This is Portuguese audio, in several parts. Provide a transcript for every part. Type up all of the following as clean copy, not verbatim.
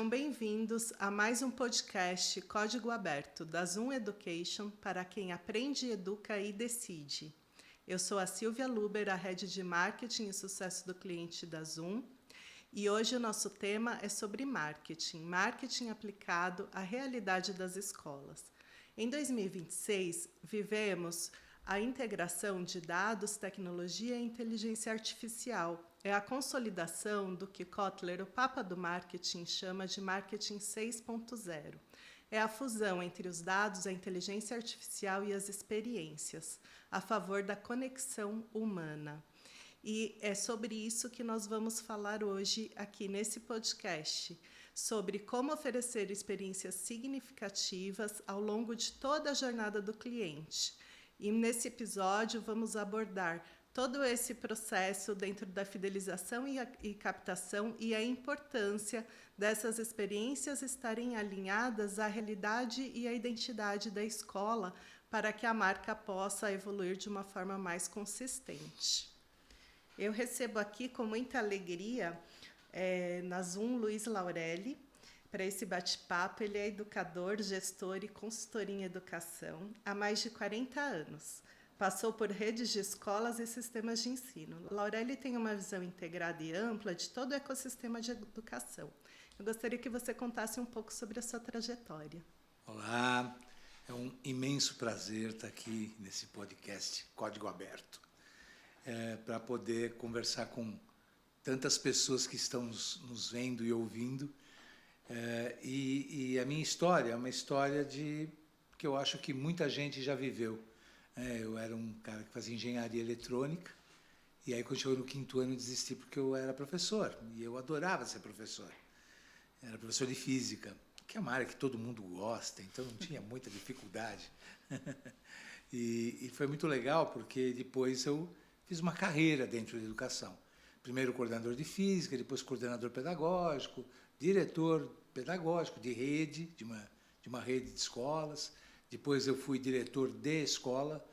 Sejam bem-vindos a mais um podcast Código Aberto da Zoom Education para quem aprende, educa e decide. Eu sou a Silvia Luber, a Head de Marketing e Sucesso do Cliente da Zoom, e hoje o nosso tema é sobre marketing aplicado à realidade das escolas. Em 2026, vivemos a integração de dados, tecnologia e inteligência artificial. É a consolidação do que Kotler, o papa do marketing, chama de marketing 6.0. É a fusão entre os dados, a inteligência artificial e as experiências, a favor da conexão humana. E é sobre isso que nós vamos falar hoje aqui nesse podcast, sobre como oferecer experiências significativas ao longo de toda a jornada do cliente. E nesse episódio vamos abordar todo esse processo dentro da fidelização e captação e a importância dessas experiências estarem alinhadas à realidade e à identidade da escola para que a marca possa evoluir de uma forma mais consistente. Eu recebo aqui com muita alegria na Zoom Luiz Laurelli para esse bate-papo. Ele é educador, gestor e consultor em educação há mais de 40 anos. Passou por redes de escolas e sistemas de ensino. Laurelli tem uma visão integrada e ampla de todo o ecossistema de educação. Eu gostaria que você contasse um pouco sobre a sua trajetória. Olá, é um imenso prazer estar aqui nesse podcast Código Aberto, para poder conversar com tantas pessoas que estão nos vendo e ouvindo. E a minha história é uma história que eu acho que muita gente já viveu. Eu era um cara que fazia engenharia eletrônica, e aí quando chegou no 5º ano eu desisti porque eu era professor, e eu adorava ser professor. Era professor de física, que é uma área que todo mundo gosta, então não tinha muita dificuldade. E foi muito legal, porque depois eu fiz uma carreira dentro da educação. Primeiro coordenador de física, depois coordenador pedagógico, diretor pedagógico de rede, de uma rede de escolas. Depois eu fui diretor de escola,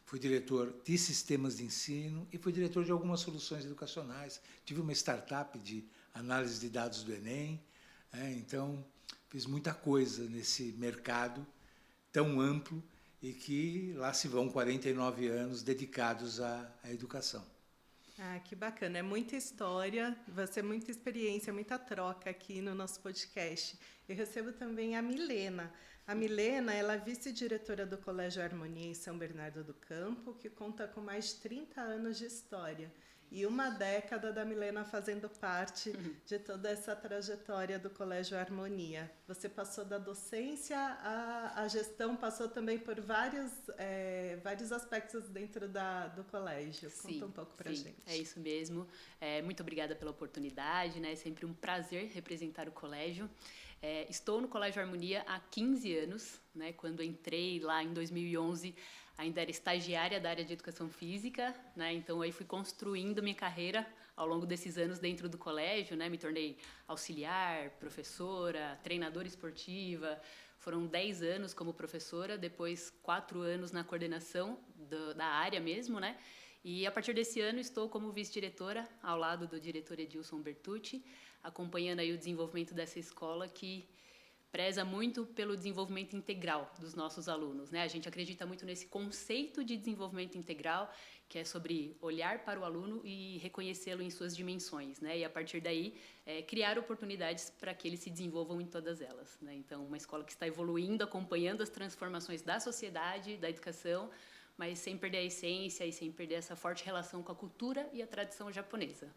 fui diretor de sistemas de ensino e fui diretor de algumas soluções educacionais. Tive uma startup de análise de dados do Enem. Então, fiz muita coisa nesse mercado tão amplo e que lá se vão 49 anos dedicados à educação. Ah, que bacana. É muita história, vai ser muita experiência, muita troca aqui no nosso podcast. Eu recebo também a Milena. A Milena, ela é vice-diretora do Colégio Harmonia em São Bernardo do Campo, que conta com mais de 30 anos de história. E uma década da Milena fazendo parte de toda essa trajetória do Colégio Harmonia. Você passou da docência à gestão, passou também por vários aspectos dentro do colégio. Conta um pouco para a gente. É isso mesmo. Muito obrigada pela oportunidade, né? É sempre um prazer representar o colégio. Estou no Colégio Harmonia há 15 anos, né? Quando entrei lá em 2011, ainda era estagiária da área de educação física, né? Então aí fui construindo minha carreira ao longo desses anos dentro do colégio, né? Me tornei auxiliar, professora, treinadora esportiva. Foram 10 anos como professora, depois 4 anos na coordenação da área mesmo, né? E a partir desse ano estou como vice-diretora ao lado do diretor Edilson Bertucci, acompanhando aí o desenvolvimento dessa escola que preza muito pelo desenvolvimento integral dos nossos alunos, né? A gente acredita muito nesse conceito de desenvolvimento integral, que é sobre olhar para o aluno e reconhecê-lo em suas dimensões, né? E a partir daí criar oportunidades para que eles se desenvolvam em todas elas, né? Então, uma escola que está evoluindo, acompanhando as transformações da sociedade, da educação, mas sem perder a essência e sem perder essa forte relação com a cultura e a tradição japonesa.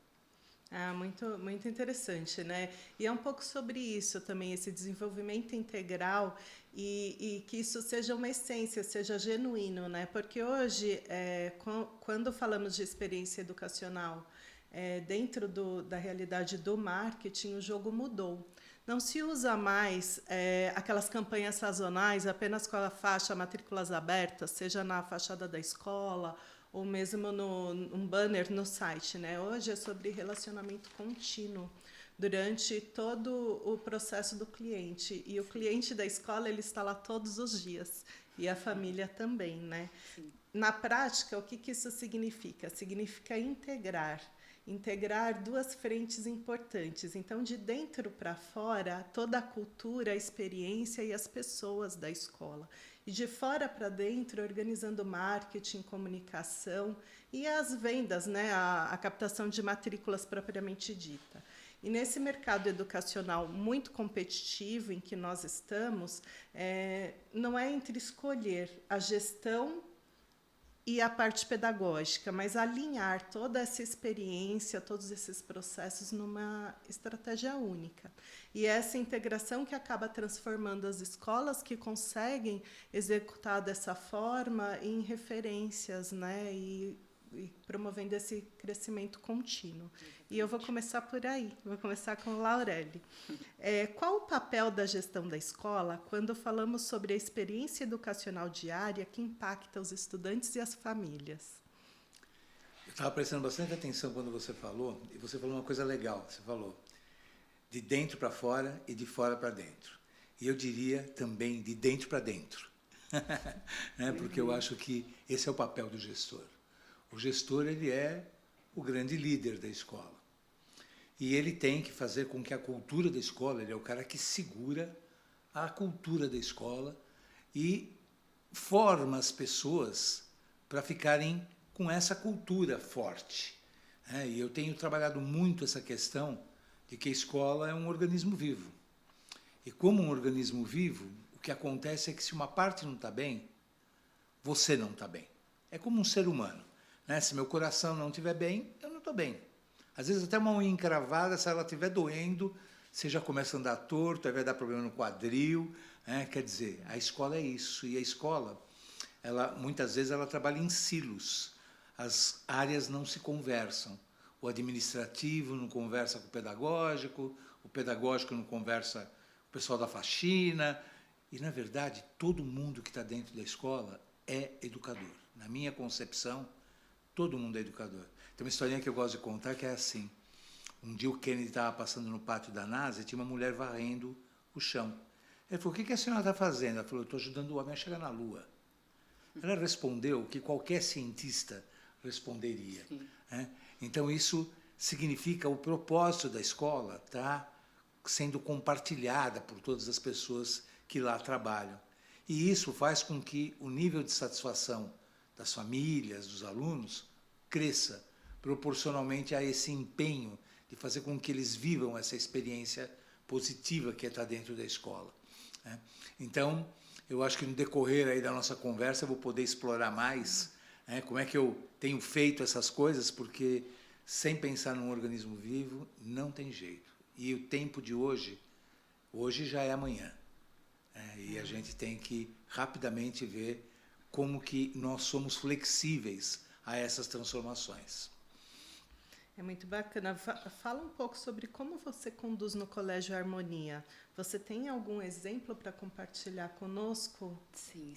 Ah, muito, muito interessante, né? E é um pouco sobre isso também, esse desenvolvimento integral e que isso seja uma essência, seja genuíno, né? Porque hoje, quando falamos de experiência educacional dentro da realidade do marketing, o jogo mudou. Não se usa mais aquelas campanhas sazonais apenas com a faixa matrículas abertas, seja na fachada da escola ou mesmo num banner no site, né? Hoje é sobre relacionamento contínuo durante todo o processo do cliente. E o cliente da escola, ele está lá todos os dias. E a família também, né? Sim. Na prática, o que isso significa? Significa integrar. integrar duas frentes importantes. Então, de dentro para fora, toda a cultura, a experiência e as pessoas da escola. E de fora para dentro, organizando marketing, comunicação e as vendas, né? A captação de matrículas propriamente dita. E nesse mercado educacional muito competitivo em que nós estamos, não é entre escolher a gestão e a parte pedagógica, mas alinhar toda essa experiência, todos esses processos numa estratégia única. E essa integração que acaba transformando as escolas que conseguem executar dessa forma em referências, né? E promovendo esse crescimento contínuo. E eu vou começar por aí, vou começar com Laureli. Qual o papel da gestão da escola quando falamos sobre a experiência educacional diária que impacta os estudantes e as famílias? Eu estava prestando bastante atenção quando você falou, e você falou uma coisa legal, você falou de dentro para fora e de fora para dentro. E eu diria também de dentro para dentro, né? Porque eu acho que esse é o papel do gestor. O gestor, ele é o grande líder da escola. E ele tem que fazer com que a cultura da escola, ele é o cara que segura a cultura da escola e forma as pessoas para ficarem com essa cultura forte. E eu tenho trabalhado muito essa questão de que a escola é um organismo vivo. E como um organismo vivo, o que acontece é que se uma parte não está bem, você não está bem. É como um ser humano. Se meu coração não estiver bem, eu não estou bem. Às vezes até uma unha encravada, se ela estiver doendo, você já começa a andar torto, aí vai dar problema no quadril. Quer dizer, a escola é isso. E a escola, muitas vezes, ela trabalha em silos. As áreas não se conversam. O administrativo não conversa com o pedagógico não conversa com o pessoal da faxina. E, na verdade, todo mundo que está dentro da escola é educador. Na minha concepção, todo mundo é educador. Tem uma historinha que eu gosto de contar que é assim. Um dia o Kennedy estava passando no pátio da NASA e tinha uma mulher varrendo o chão. Ele falou, o que a senhora está fazendo? Ela falou, eu estou ajudando o homem a chegar na Lua. Ela respondeu o que qualquer cientista responderia. Então, isso significa o propósito da escola está sendo compartilhada por todas as pessoas que lá trabalham. E isso faz com que o nível de satisfação das famílias, dos alunos, cresça proporcionalmente a esse empenho de fazer com que eles vivam essa experiência positiva que está dentro da escola. Então, eu acho que no decorrer aí da nossa conversa eu vou poder explorar mais como é que eu tenho feito essas coisas, porque sem pensar num organismo vivo não tem jeito. E o tempo de hoje já é amanhã. E a gente tem que rapidamente ver como que nós somos flexíveis a essas transformações. É muito bacana. Fala um pouco sobre como você conduz no Colégio Harmonia. Você tem algum exemplo para compartilhar conosco? Sim.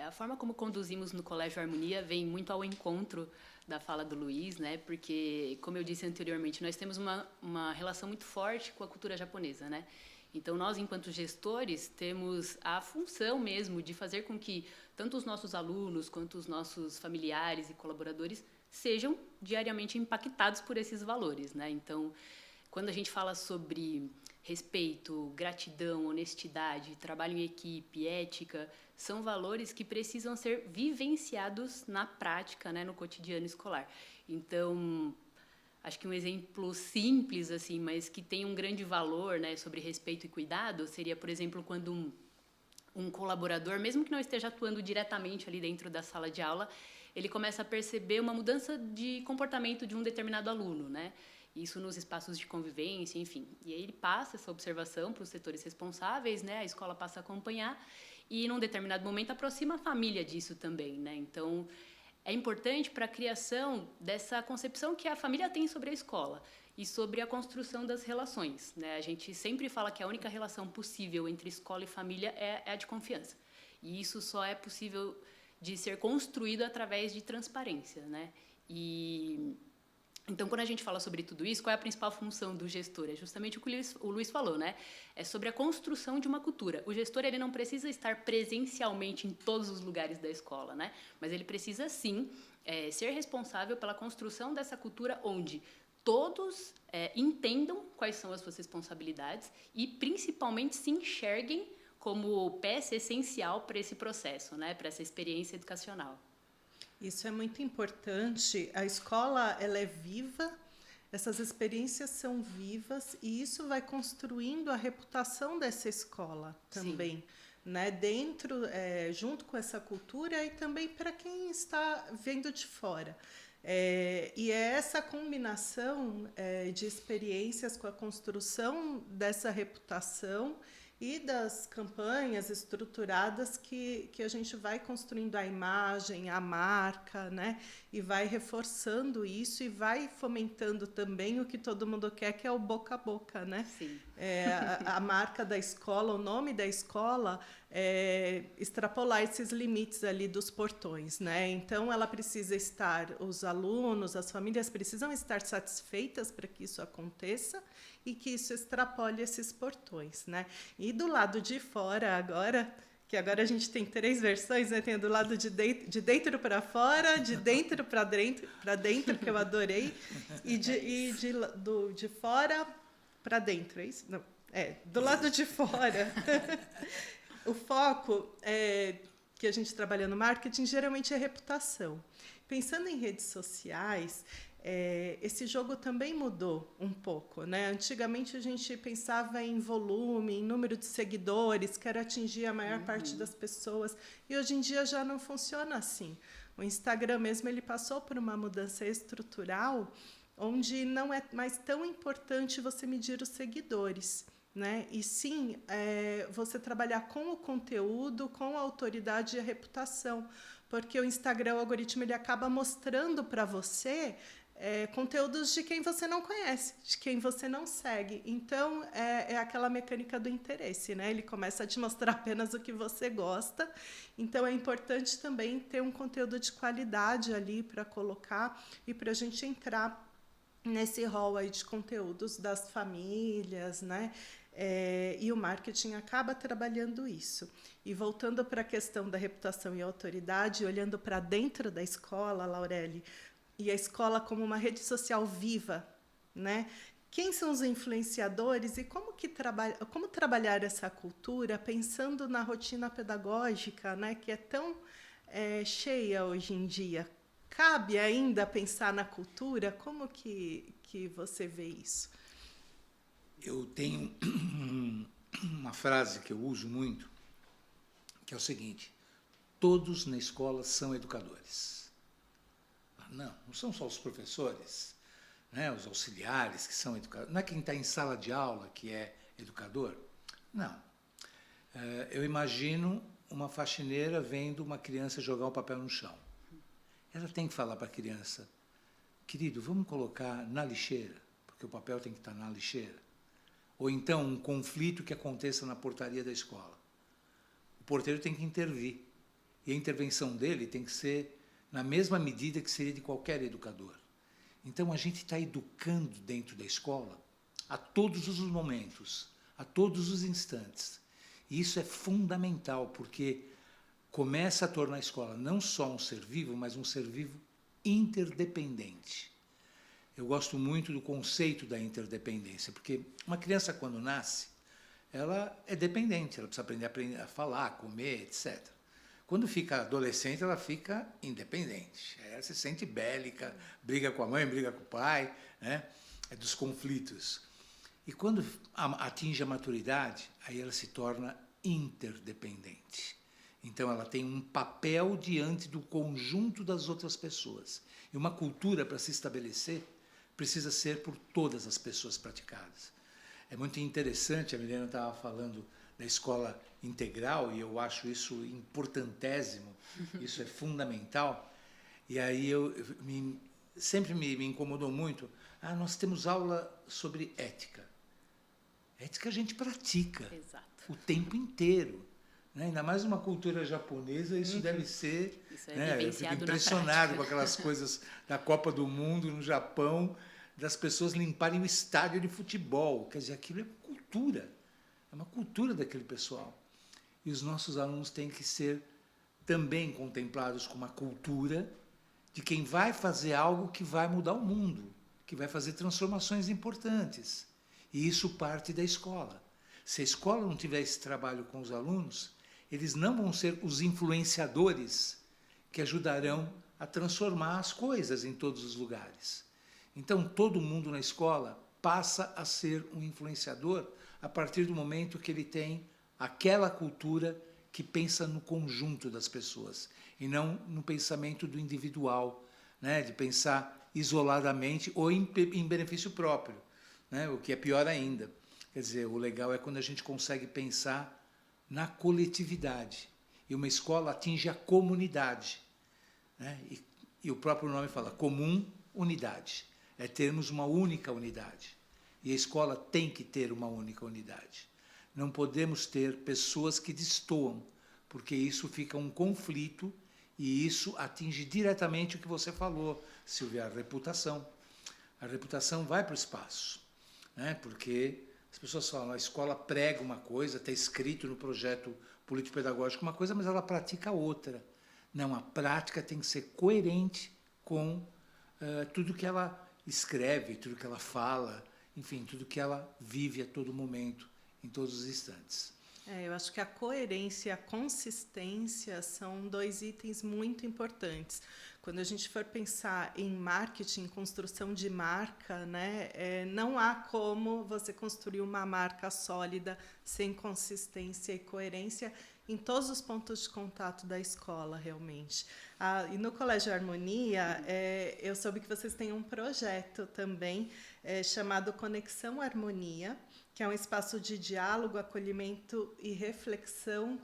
A forma como conduzimos no Colégio Harmonia vem muito ao encontro da fala do Luiz, né? Porque, como eu disse anteriormente, nós temos uma relação muito forte com a cultura japonesa, né? Então, nós, enquanto gestores, temos a função mesmo de fazer com que tanto os nossos alunos quanto os nossos familiares e colaboradores sejam diariamente impactados por esses valores, né? Então, quando a gente fala sobre respeito, gratidão, honestidade, trabalho em equipe, ética, são valores que precisam ser vivenciados na prática, né, no cotidiano escolar. Então, acho que um exemplo simples, assim, mas que tem um grande valor, né, sobre respeito e cuidado, seria, por exemplo, quando um colaborador, mesmo que não esteja atuando diretamente ali dentro da sala de aula, ele começa a perceber uma mudança de comportamento de um determinado aluno, né? Isso nos espaços de convivência, enfim. E aí ele passa essa observação para os setores responsáveis, né? A escola passa a acompanhar e, num determinado momento, aproxima a família disso também, né? Então, é importante para a criação dessa concepção que a família tem sobre a escola e sobre a construção das relações, né? A gente sempre fala que a única relação possível entre escola e família é a de confiança. E isso só é possível de ser construído através de transparência, né? Então, quando a gente fala sobre tudo isso, qual é a principal função do gestor? É justamente o que o Luiz falou, né? É sobre a construção de uma cultura. O gestor, ele não precisa estar presencialmente em todos os lugares da escola, né? Mas ele precisa, sim, ser responsável pela construção dessa cultura onde todos entendam quais são as suas responsabilidades e, principalmente, se enxerguem como peça essencial para esse processo, né? Para essa experiência educacional. Isso é muito importante. A escola, ela é viva, essas experiências são vivas e isso vai construindo a reputação dessa escola também. Sim. Né, dentro, junto com essa cultura e também para quem está vendo de fora. E é essa combinação de experiências com a construção dessa reputação e das campanhas estruturadas que a gente vai construindo a imagem, a marca, né? E vai reforçando isso e vai fomentando também o que todo mundo quer, que é o boca a boca, né? Sim. A marca da escola, o nome da escola, extrapolar esses limites ali dos portões, né? Então, ela precisa estar, os alunos, as famílias precisam estar satisfeitas para que isso aconteça e que isso extrapole esses portões, né? E do lado de fora agora, que agora a gente tem 3 versões, né? Tem do lado de dentro para fora, de dentro para dentro, que eu adorei, e de fora para dentro, é isso? Não, do lado de fora. O foco que a gente trabalha no marketing geralmente é reputação. Pensando em redes sociais, esse jogo também mudou um pouco, né? Antigamente a gente pensava em volume, em número de seguidores, quero atingir a maior parte das pessoas, e hoje em dia já não funciona assim. O Instagram mesmo, ele passou por uma mudança estrutural, onde não é mais tão importante você medir os seguidores, né? E sim, você trabalhar com o conteúdo, com a autoridade e a reputação, porque o Instagram, o algoritmo, ele acaba mostrando para você conteúdos de quem você não conhece, de quem você não segue. Então, é aquela mecânica do interesse, né? Ele começa a te mostrar apenas o que você gosta. Então, é importante também ter um conteúdo de qualidade ali para colocar e para a gente entrar nesse rol aí de conteúdos das famílias, né? E o marketing acaba trabalhando isso. E voltando para a questão da reputação e autoridade, olhando para dentro da escola, Laureli, e a escola como uma rede social viva, né? Quem são os influenciadores e como trabalhar essa cultura pensando na rotina pedagógica, né? Que é tão cheia hoje em dia. Cabe ainda pensar na cultura? Como que você vê isso? Eu tenho uma frase que eu uso muito, que é o seguinte: todos na escola são educadores. Não são só os professores, né, os auxiliares que são educadores. Não é quem está em sala de aula que é educador. Não. Eu imagino uma faxineira vendo uma criança jogar o papel no chão. Ela tem que falar para a criança: querido, vamos colocar na lixeira, porque o papel tem que estar na lixeira. Ou então um conflito que aconteça na portaria da escola. O porteiro tem que intervir. E a intervenção dele tem que ser na mesma medida que seria de qualquer educador. Então, a gente está educando dentro da escola a todos os momentos, a todos os instantes. E isso é fundamental, porque começa a tornar a escola não só um ser vivo, mas um ser vivo interdependente. Eu gosto muito do conceito da interdependência, porque uma criança, quando nasce, ela é dependente, ela precisa aprender a falar, comer, etc. Quando fica adolescente, ela fica independente. Ela se sente bélica, briga com a mãe, briga com o pai, né? É dos conflitos. E quando atinge a maturidade, aí ela se torna interdependente. Então, ela tem um papel diante do conjunto das outras pessoas. E uma cultura, para se estabelecer, precisa ser por todas as pessoas praticadas. É muito interessante, a Milena estava falando da escola integral, e eu acho isso importantésimo, isso é fundamental. E aí sempre me incomodou muito, nós temos aula sobre ética. Ética a gente pratica. Exato. O tempo inteiro. Né? Ainda mais uma cultura japonesa, isso deve ser... Isso é eu fico impressionado com aquelas coisas da Copa do Mundo no Japão, das pessoas limparem o estádio de futebol. Quer dizer, aquilo é cultura. É uma cultura daquele pessoal. E os nossos alunos têm que ser também contemplados como uma cultura de quem vai fazer algo que vai mudar o mundo, que vai fazer transformações importantes. E isso parte da escola. Se a escola não tiver esse trabalho com os alunos, eles não vão ser os influenciadores que ajudarão a transformar as coisas em todos os lugares. Então, todo mundo na escola passa a ser um influenciador a partir do momento que ele tem aquela cultura que pensa no conjunto das pessoas e não no pensamento do individual, né? De pensar isoladamente ou em benefício próprio, né? O que é pior ainda. Quer dizer, o legal é quando a gente consegue pensar na coletividade. E uma escola atinge a comunidade, né? E o próprio nome fala comum unidade. É termos uma única unidade. E a escola tem que ter uma única unidade. Não podemos ter pessoas que destoam, porque isso fica um conflito e isso atinge diretamente o que você falou, Silvia, a reputação. A reputação vai para o espaço, né? Porque as pessoas falam, a escola prega uma coisa, está escrito no projeto político-pedagógico uma coisa, mas ela pratica outra. Não, a prática tem que ser coerente com tudo que ela escreve, tudo que ela fala, enfim, tudo que ela vive a todo momento, em todos os instantes. Eu acho que a coerência e a consistência são 2 itens muito importantes. Quando a gente for pensar em marketing, construção de marca, né, não há como você construir uma marca sólida sem consistência e coerência em todos os pontos de contato da escola, realmente. E no Colégio Harmonia, eu soube que vocês têm um projeto também chamado Conexão Harmonia, que é um espaço de diálogo, acolhimento e reflexão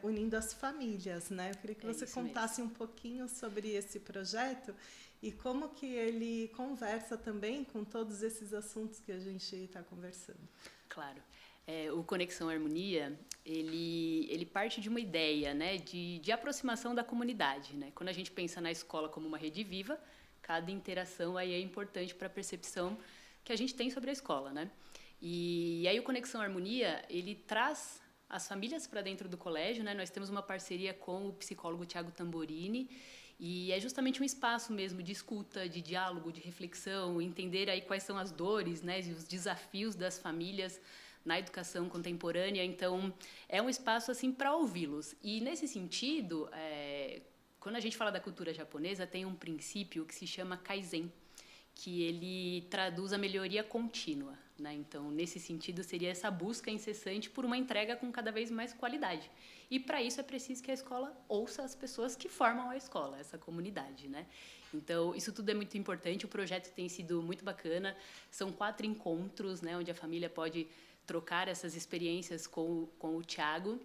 unindo as famílias, né? Eu queria que você contasse um pouquinho sobre esse projeto e como que ele conversa também com todos esses assuntos que a gente está conversando. Claro. O Conexão Harmonia, ele parte de uma ideia, né, de aproximação da comunidade, né? Quando a gente pensa na escola como uma rede viva, cada interação aí é importante para a percepção que a gente tem sobre a escola, né? E aí o Conexão Harmonia, ele traz as famílias para dentro do colégio, né? Nós temos uma parceria com o psicólogo Tiago Tamborini e é justamente um espaço mesmo de escuta, de diálogo, de reflexão, entender aí quais são as dores, né, e os desafios das famílias na educação contemporânea. Então, é um espaço assim para ouvi-los. E nesse sentido, quando a gente fala da cultura japonesa, tem um princípio que se chama Kaizen, que ele traduz a melhoria contínua, né? Então, nesse sentido, seria essa busca incessante por uma entrega com cada vez mais qualidade. E, para isso, é preciso que a escola ouça as pessoas que formam a escola, essa comunidade, né? Então, isso tudo é muito importante. O projeto tem sido muito bacana. São 4 encontros, né, onde a família pode trocar essas experiências com o Tiago.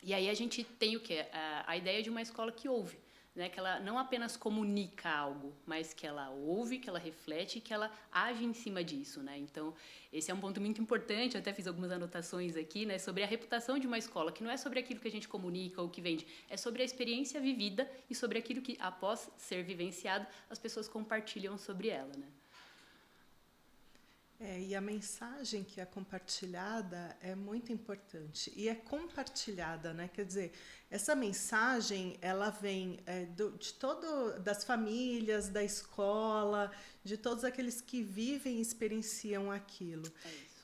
E aí a gente tem o quê? A ideia de uma escola que ouve, né? Que ela não apenas comunica algo, mas que ela ouve, que ela reflete, que ela age em cima disso, né? Então, esse é um ponto muito importante. Eu até fiz algumas anotações aqui, né, sobre a reputação de uma escola, que não é sobre aquilo que a gente comunica ou que vende, é sobre a experiência vivida e sobre aquilo que, após ser vivenciado, as pessoas compartilham sobre ela, né? E a mensagem que é compartilhada é muito importante. E é compartilhada, né? Quer dizer, essa mensagem, ela vem das famílias, da escola, de todos aqueles que vivem e experienciam aquilo.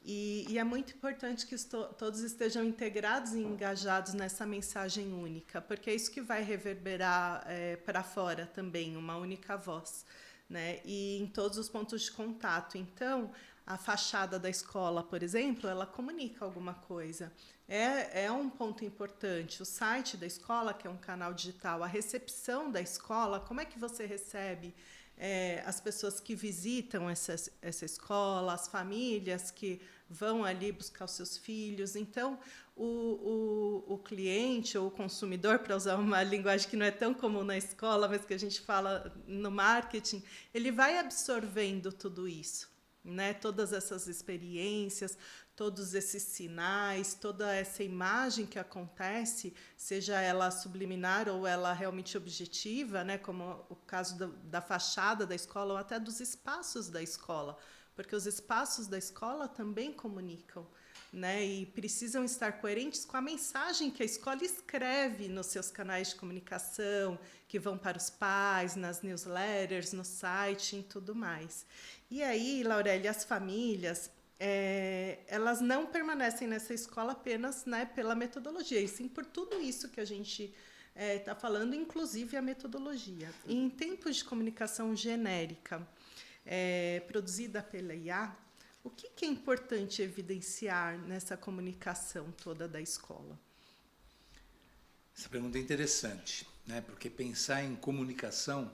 E é muito importante que todos estejam integrados e engajados nessa mensagem única, porque é isso que vai reverberar para fora também, uma única voz, né? E em todos os pontos de contato. Então, a fachada da escola, por exemplo, ela comunica alguma coisa. É um ponto importante. O site da escola, que é um canal digital, a recepção da escola, como é que você recebe as pessoas que visitam essa escola, as famílias que vão ali buscar os seus filhos. Então, o cliente ou o consumidor, para usar uma linguagem que não é tão comum na escola, mas que a gente fala no marketing, ele vai absorvendo tudo isso, né? Todas essas experiências, todos esses sinais, toda essa imagem que acontece, seja ela subliminar ou ela realmente objetiva, né? Como o caso da fachada da escola ou até dos espaços da escola, porque os espaços da escola também comunicam, né, e precisam estar coerentes com a mensagem que a escola escreve nos seus canais de comunicação, que vão para os pais, nas newsletters, no site e tudo mais. E aí, Laureli, as famílias, elas não permanecem nessa escola apenas, né, pela metodologia, e sim por tudo isso que a gente está falando, inclusive a metodologia. E em tempos de comunicação genérica, produzida pela IA, o que é importante evidenciar nessa comunicação toda da escola? Essa pergunta é interessante, né? Porque pensar em comunicação,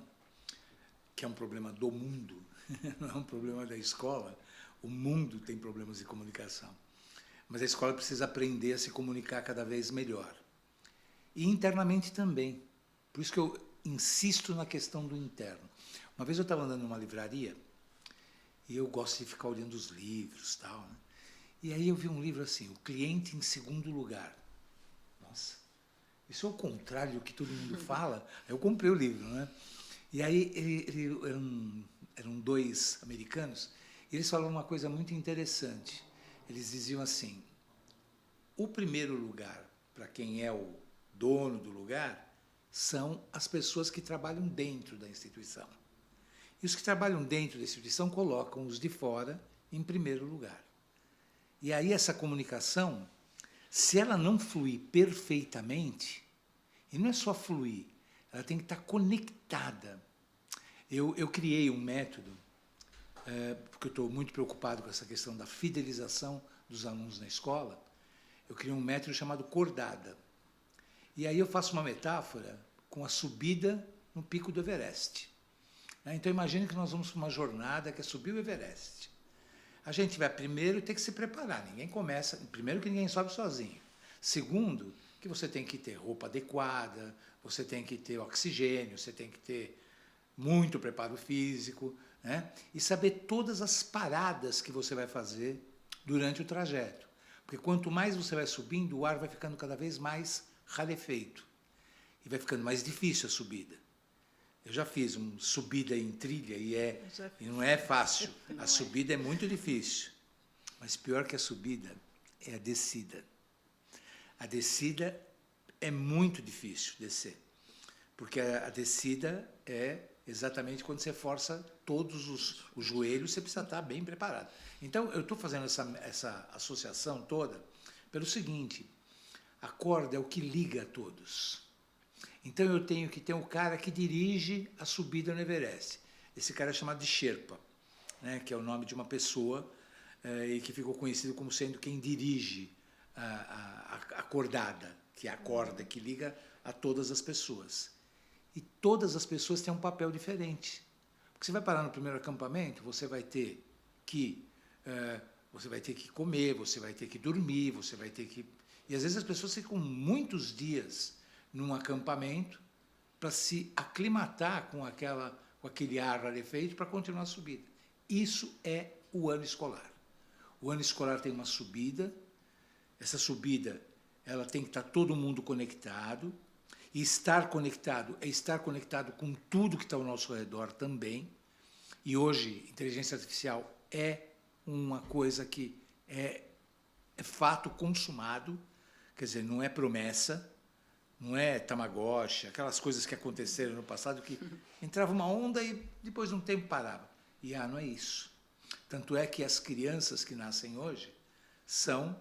que é um problema do mundo, não é um problema da escola, o mundo tem problemas de comunicação. Mas a escola precisa aprender a se comunicar cada vez melhor. E internamente também. Por isso que eu insisto na questão do interno. Uma vez eu estava andando numa livraria, e eu gosto de ficar olhando os livros, tal, né? E aí eu vi um livro assim, O Cliente em Segundo Lugar. Nossa, isso é o contrário do que todo mundo fala. Eu comprei o livro, né? E aí eram dois americanos, e eles falavam uma coisa muito interessante. Eles diziam assim, o primeiro lugar, para quem é o dono do lugar, são as pessoas que trabalham dentro da instituição. E os que trabalham dentro da instituição colocam os de fora em primeiro lugar. E aí essa comunicação, se ela não fluir perfeitamente, e não é só fluir, ela tem que estar conectada. Eu criei um método, porque eu estou muito preocupado com essa questão da fidelização dos alunos na escola, eu criei um método chamado Cordada. E aí eu faço uma metáfora com a subida no pico do Everest. Então imagine que nós vamos para uma jornada que é subir o Everest. A gente vai primeiro ter que se preparar. Ninguém começa, primeiro que ninguém sobe sozinho. Segundo, que você tem que ter roupa adequada, você tem que ter oxigênio, você tem que ter muito preparo físico, né? E saber todas as paradas que você vai fazer durante o trajeto. Porque quanto mais você vai subindo, o ar vai ficando cada vez mais rarefeito. E vai ficando mais difícil a subida. Eu já fiz uma subida em trilha e não é fácil. A subida é muito difícil. Mas pior que a subida é a descida. A descida é muito difícil descer. Porque a descida é exatamente quando você força todos os joelhos, você precisa estar bem preparado. Então, eu estou fazendo essa associação toda pelo seguinte, a corda é o que liga a todos. Então eu tenho que ter um cara que dirige a subida no Everest. Esse cara é chamado de Sherpa, né, que é o nome de uma pessoa e que ficou conhecido como sendo quem dirige a cordada, que é a corda que liga a todas as pessoas. E todas as pessoas têm um papel diferente. Porque você vai parar no primeiro acampamento, você vai ter que comer, você vai ter que dormir, você vai ter que... E às vezes as pessoas ficam muitos dias num acampamento para se aclimatar com aquele ar rarefeito para continuar a subida. Isso é o ano escolar. O ano escolar tem uma subida, essa subida ela tem que estar todo mundo conectado, e estar conectado é estar conectado com tudo que está ao nosso redor também, e hoje inteligência artificial é uma coisa que é fato consumado, quer dizer, não é promessa, não é Tamagotchi, aquelas coisas que aconteceram no passado que entrava uma onda e depois de um tempo parava. E não é isso. Tanto é que as crianças que nascem hoje são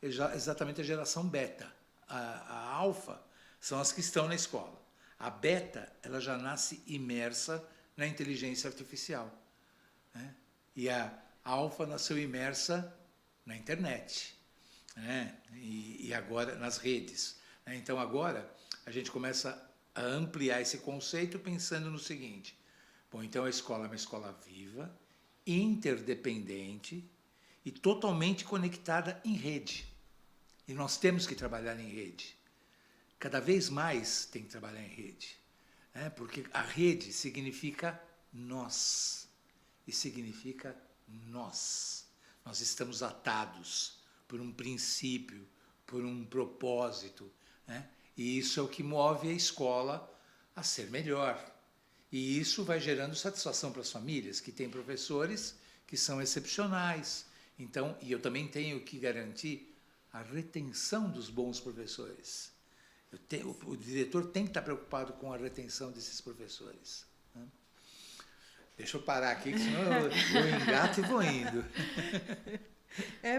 exatamente a geração beta. A alfa são as que estão na escola. A beta, ela já nasce imersa na inteligência artificial, né? E a alfa nasceu imersa na internet, né? E agora nas redes. Então, agora, a gente começa a ampliar esse conceito pensando no seguinte. Bom, então a escola é uma escola viva, interdependente e totalmente conectada em rede. E nós temos que trabalhar em rede. Cada vez mais tem que trabalhar em rede, né? Porque a rede significa nós. E significa nós. Nós estamos atados por um princípio, por um propósito, né? E isso é o que move a escola a ser melhor. E isso vai gerando satisfação para as famílias, que têm professores que são excepcionais. Então, e eu também tenho que garantir a retenção dos bons professores. O diretor tem que estar preocupado com a retenção desses professores. Né? Deixa eu parar aqui, que senão eu engato e vou indo.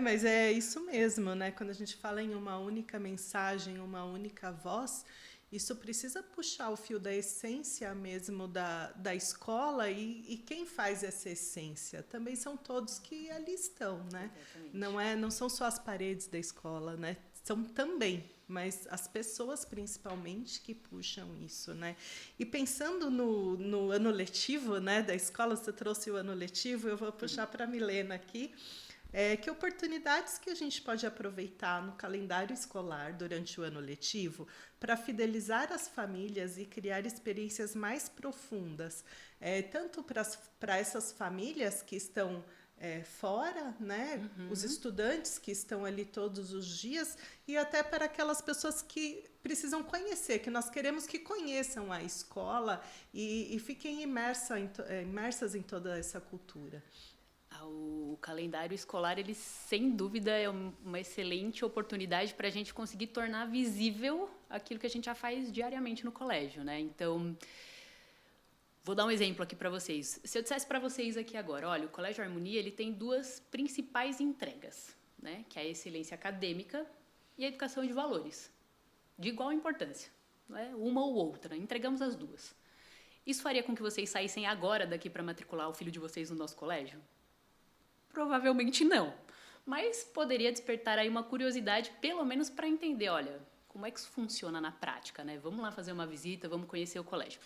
Mas é isso mesmo, né? Quando a gente fala em uma única mensagem, uma única voz, isso precisa puxar o fio da essência mesmo da escola, e quem faz essa essência também são todos que ali estão, né? Não são só as paredes da escola, né? São também, mas as pessoas principalmente que puxam isso, né? E pensando no ano letivo, né, da escola, você trouxe o ano letivo, eu vou puxar para a Milena aqui. Que oportunidades que a gente pode aproveitar no calendário escolar durante o ano letivo para fidelizar as famílias e criar experiências mais profundas, tanto para essas famílias que estão fora, né, os estudantes que estão ali todos os dias, e até para aquelas pessoas que precisam conhecer, que nós queremos que conheçam a escola e fiquem imersas em toda essa cultura. O calendário escolar, ele sem dúvida é uma excelente oportunidade para a gente conseguir tornar visível aquilo que a gente já faz diariamente no colégio, né? Então, vou dar um exemplo aqui para vocês. Se eu dissesse para vocês aqui agora, olha, o Colégio Harmonia, ele tem duas principais entregas, né? Que é a excelência acadêmica e a educação de valores, de igual importância, né? Uma ou outra, entregamos as duas. Isso faria com que vocês saíssem agora daqui para matricular o filho de vocês no nosso colégio? Provavelmente não, mas poderia despertar aí uma curiosidade, pelo menos para entender, olha, como é que isso funciona na prática, né? Vamos lá fazer uma visita, vamos conhecer o colégio.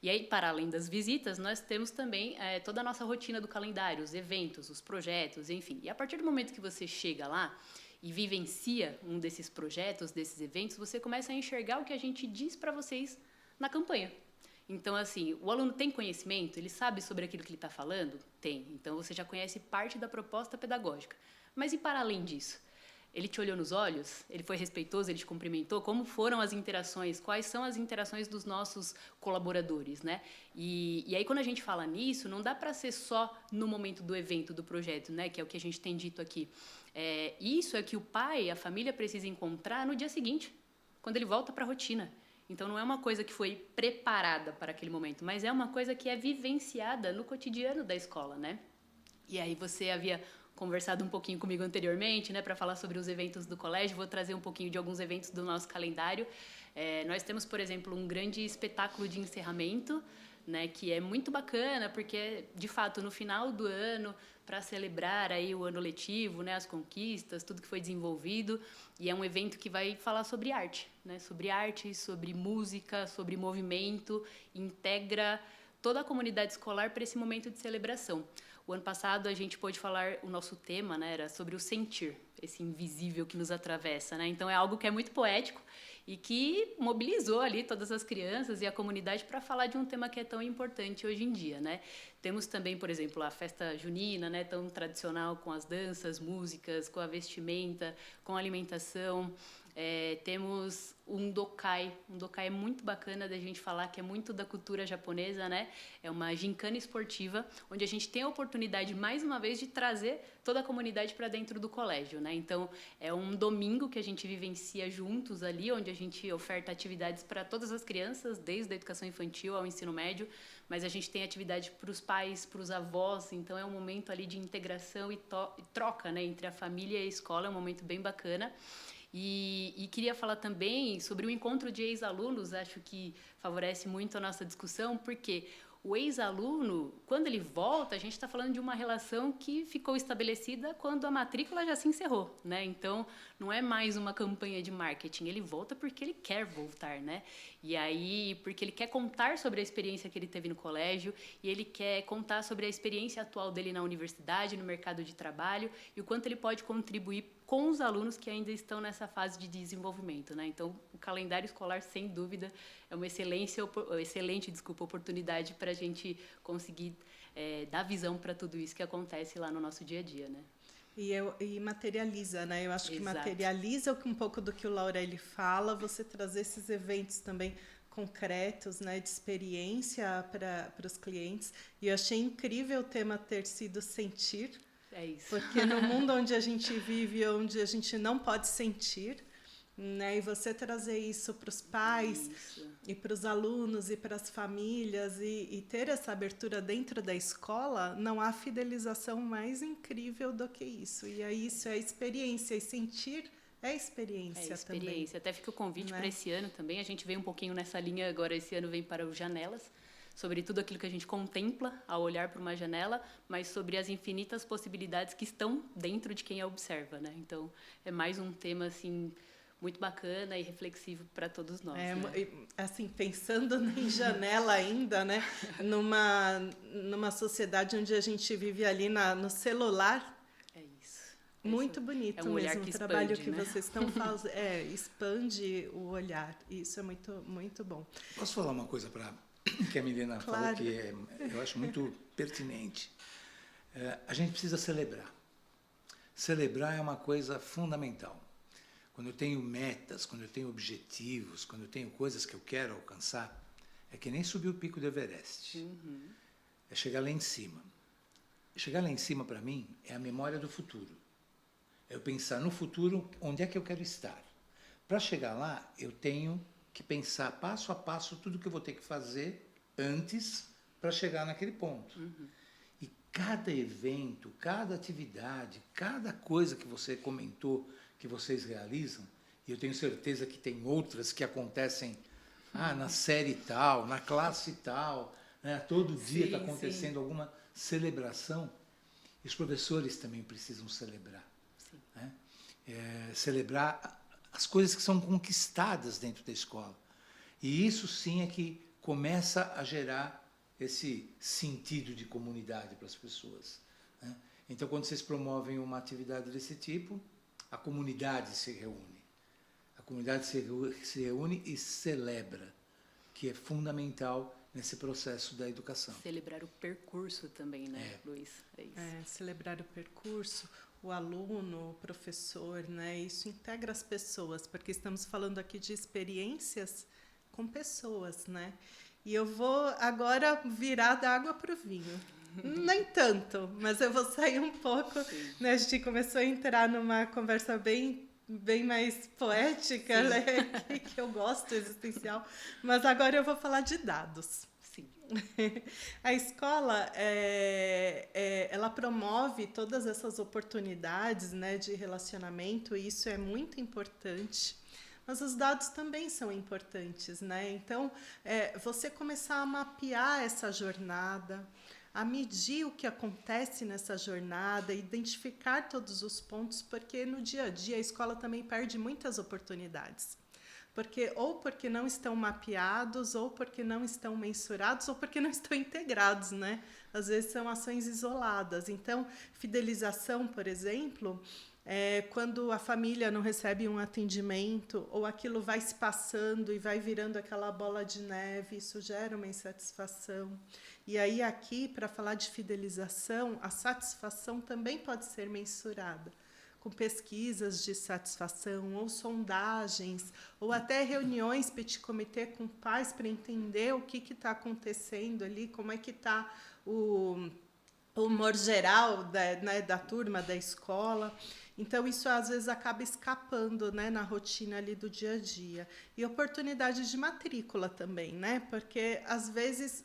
E aí, para além das visitas, nós temos também toda a nossa rotina do calendário, os eventos, os projetos, enfim. E a partir do momento que você chega lá e vivencia um desses projetos, desses eventos, você começa a enxergar o que a gente diz para vocês na campanha. Então, assim, o aluno tem conhecimento? Ele sabe sobre aquilo que ele está falando? Tem. Então, você já conhece parte da proposta pedagógica. Mas e para além disso? Ele te olhou nos olhos? Ele foi respeitoso? Ele te cumprimentou? Como foram as interações? Quais são as interações dos nossos colaboradores, né? E aí, quando a gente fala nisso, não dá para ser só no momento do evento, do projeto, né? Que é o que a gente tem dito aqui. Isso é que o pai, a família precisa encontrar no dia seguinte, quando ele volta para a rotina. Então, não é uma coisa que foi preparada para aquele momento, mas é uma coisa que é vivenciada no cotidiano da escola, né? E aí você havia conversado um pouquinho comigo anteriormente, né, para falar sobre os eventos do colégio. Vou trazer um pouquinho de alguns eventos do nosso calendário. Nós temos, por exemplo, um grande espetáculo de encerramento, né, que é muito bacana, porque, de fato, no final do ano, para celebrar aí o ano letivo, né, as conquistas, tudo que foi desenvolvido, e é um evento que vai falar sobre arte, né, sobre música, sobre movimento, integra toda a comunidade escolar para esse momento de celebração. O ano passado a gente pôde falar, o nosso tema, né, era sobre o sentir, esse invisível que nos atravessa, né? Então é algo que é muito poético e que mobilizou ali todas as crianças e a comunidade para falar de um tema que é tão importante hoje em dia, né? Temos também, por exemplo, a festa junina, né, tão tradicional, com as danças, músicas, com a vestimenta, com a alimentação. Temos um dokai é muito bacana da gente falar, que é muito da cultura japonesa, né? É uma gincana esportiva, onde a gente tem a oportunidade, mais uma vez, de trazer toda a comunidade para dentro do colégio, né? Então, é um domingo que a gente vivencia juntos ali, onde a gente oferta atividades para todas as crianças, desde a educação infantil ao ensino médio, mas a gente tem atividade para os pais, para os avós, então é um momento ali de integração e troca, né, entre a família e a escola, é um momento bem bacana. E queria falar também sobre o encontro de ex-alunos, acho que favorece muito a nossa discussão, porque o ex-aluno, quando ele volta, a gente está falando de uma relação que ficou estabelecida quando a matrícula já se encerrou, né? Então, não é mais uma campanha de marketing, ele volta porque ele quer voltar, né? E aí, porque ele quer contar sobre a experiência que ele teve no colégio e ele quer contar sobre a experiência atual dele na universidade, no mercado de trabalho e o quanto ele pode contribuir com os alunos que ainda estão nessa fase de desenvolvimento, né? Então, o calendário escolar, sem dúvida, é uma excelente oportunidade para a gente conseguir dar visão para tudo isso que acontece lá no nosso dia a dia, né? E materializa, né? Eu acho que Exato. materializa um pouco do que o Laureli fala, você trazer esses eventos também concretos, né, de experiência para os clientes. E eu achei incrível o tema ter sido sentir, É isso. Porque no mundo onde a gente vive, onde a gente não pode sentir, né? E você trazer isso para os pais e para os alunos e para as famílias e ter essa abertura dentro da escola, não há fidelização mais incrível do que isso. E aí isso é experiência, e sentir é experiência também. Até fica o convite, né? Para esse ano também. A gente veio um pouquinho nessa linha agora, esse ano vem para o Janelas, sobre tudo aquilo que a gente contempla ao olhar para uma janela, mas sobre as infinitas possibilidades que estão dentro de quem a observa, né? Então, é mais um tema, assim, muito bacana e reflexivo para todos nós. Né? Assim, pensando em janela ainda, né? Numa sociedade onde a gente vive ali no celular. É isso. Muito bonito é um olhar mesmo que o trabalho expande, que né? vocês estão fazendo. Expande o olhar. Isso é muito, muito bom. Posso falar uma coisa que a Milena Claro. falou que eu acho muito pertinente? A gente precisa celebrar. Celebrar é uma coisa fundamental. Quando eu tenho metas, quando eu tenho objetivos, quando eu tenho coisas que eu quero alcançar, é que nem subir o pico do Everest. É chegar lá em cima. Chegar lá em cima, para mim, é a memória do futuro. É eu pensar no futuro, onde é que eu quero estar. Para chegar lá, eu tenho que pensar passo a passo tudo que eu vou ter que fazer antes para chegar naquele ponto. E cada evento, cada atividade, cada coisa que você comentou que vocês realizam, e eu tenho certeza que tem outras que acontecem na série tal, na classe tal, né? Todo dia está acontecendo alguma celebração. E os professores também precisam celebrar. Né? Celebrar as coisas que são conquistadas dentro da escola. E isso sim é que começa a gerar esse sentido de comunidade para as pessoas. Né? Então, quando vocês promovem uma atividade desse tipo, a comunidade se reúne. A comunidade se reúne e celebra, que é fundamental nesse processo da educação. Celebrar o percurso também, né, Luiz? É isso. Celebrar o percurso, o aluno, o professor, né? Isso integra as pessoas, porque estamos falando aqui de experiências com pessoas, né? E eu vou agora virar da água para o vinho. Nem tanto, mas eu vou sair um pouco. Né? A gente começou a entrar numa conversa bem mais poética, né? que eu gosto, existencial. Mas agora eu vou falar de dados. Sim. A escola, ela promove todas essas oportunidades, né, de relacionamento, e isso é muito importante. Mas os dados também são importantes, né? Então, você começar a mapear essa jornada, a medir o que acontece nessa jornada, identificar todos os pontos, porque no dia a dia a escola também perde muitas oportunidades. Porque não estão mapeados, ou porque não estão mensurados, ou porque não estão integrados, né? Às vezes são ações isoladas. Então, fidelização, por exemplo, quando a família não recebe um atendimento, ou aquilo vai se passando e vai virando aquela bola de neve, isso gera uma insatisfação. E aí aqui, para falar de fidelização, a satisfação também pode ser mensurada com pesquisas de satisfação, ou sondagens, ou até reuniões petit comité com pais para entender o que está acontecendo ali, como é que está o humor geral da turma, da escola. Então, isso às vezes acaba escapando, né, na rotina ali do dia a dia. E oportunidade de matrícula também, né? Porque às vezes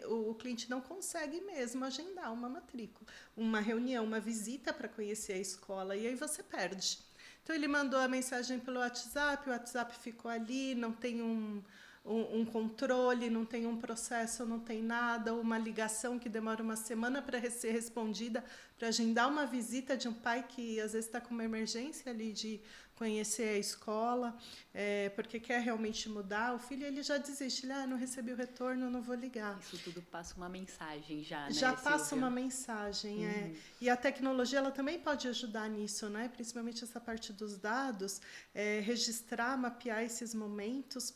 o cliente não consegue mesmo agendar uma matrícula, uma reunião, uma visita para conhecer a escola, e aí você perde. Então, ele mandou a mensagem pelo WhatsApp, o WhatsApp ficou ali, não tem um controle, não tem um processo, não tem nada, uma ligação que demora uma semana para ser respondida, para agendar uma visita de um pai que às vezes está com uma emergência ali de conhecer a escola, porque quer realmente mudar. O filho ele já desiste, ele não recebi o retorno, não vou ligar. Isso tudo passa uma mensagem já, né? Já passa uma mensagem, E a tecnologia ela também pode ajudar nisso, né? Principalmente essa parte dos dados, registrar, mapear esses momentos